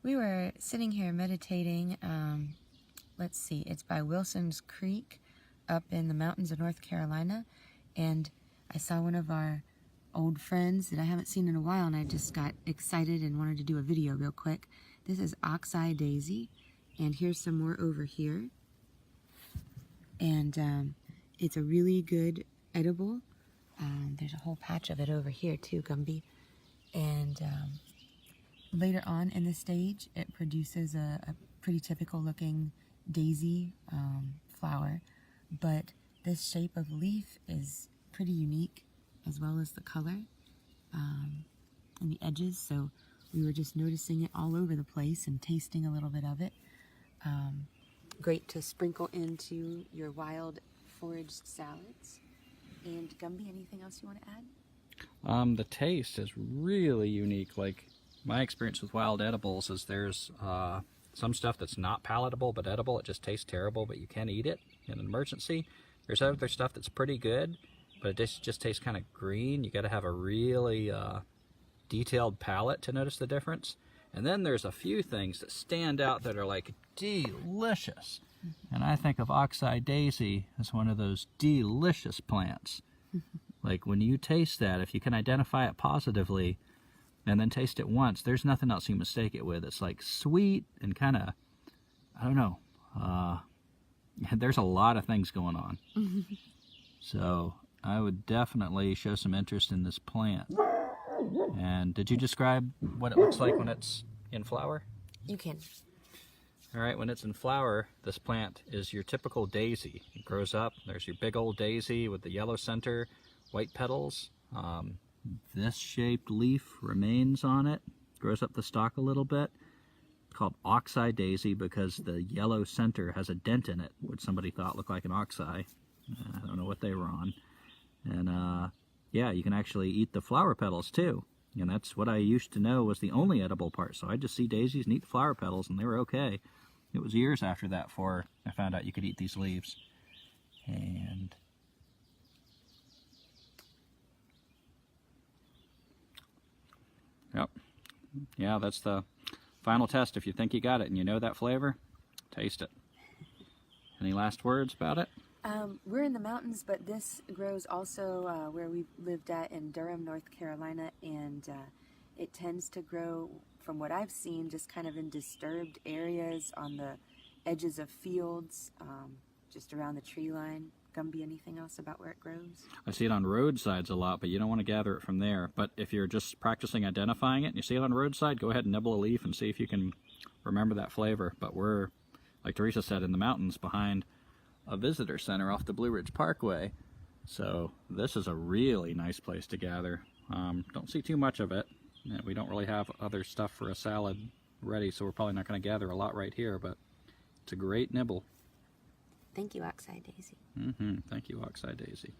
We were sitting here meditating. Let's see, it's by Wilson's Creek up in the mountains of North Carolina. And I saw one of our old friends that I haven't seen in a while, and I just got excited and wanted to do a video real quick. This is Oxeye Daisy, and here's some more over here. And it's a really good edible. There's a whole patch of it over here too, Gumby. And later on in the stage, it produces a pretty typical looking daisy flower, but this shape of leaf is pretty unique, as well as the color and the edges. So we were just noticing it all over the place and tasting a little bit of it. Great to sprinkle into your wild foraged salads. And Gumby, anything else you want to add? The taste is really unique. Like, my experience with wild edibles is there's some stuff that's not palatable but edible. It just tastes terrible, but you can eat it in an emergency. There's other stuff that's pretty good, but it just tastes kind of green. You got to have a really detailed palate to notice the difference. And then there's a few things that stand out that are like delicious. And I think of Oxeye Daisy as one of those delicious plants. Like, when you taste that, if you can identify it positively and then taste it once, there's nothing else you mistake it with. It's like sweet and kind of, I don't know, there's a lot of things going on. So I would definitely show some interest in this plant. And did you describe what it looks like when it's in flower? You can. All right, when it's in flower, this plant is your typical daisy. It grows up, there's your big old daisy with the yellow center, white petals. This shaped leaf remains on it, grows up the stalk a little bit. It's called Oxeye Daisy because the yellow center has a dent in it, which somebody thought looked like an oxeye. I don't know what they were on. And yeah, you can actually eat the flower petals too. And that's what I used to know was the only edible part. So I just see daisies and eat the flower petals, and they were okay. It was years after that before I found out you could eat these leaves. And yep. Yeah, that's the final test. If you think you got it and you know that flavor, taste it. Any last words about it? We're in the mountains, but this grows also where we lived at in Durham, North Carolina, and it tends to grow, from what I've seen, just kind of in disturbed areas on the edges of fields, just around the tree line. Gumby, anything else about where it grows? I see it on roadsides a lot, but you don't want to gather it from there. But if you're just practicing identifying it and you see it on roadside, go ahead and nibble a leaf and see if you can remember that flavor. But we're, like Teresa said, in the mountains behind a visitor center off the Blue Ridge Parkway. So this is a really nice place to gather. Don't see too much of it. We don't really have other stuff for a salad ready, so we're probably not going to gather a lot right here, but it's a great nibble. Thank you, Oxeye Daisy. Thank you, Oxeye Daisy.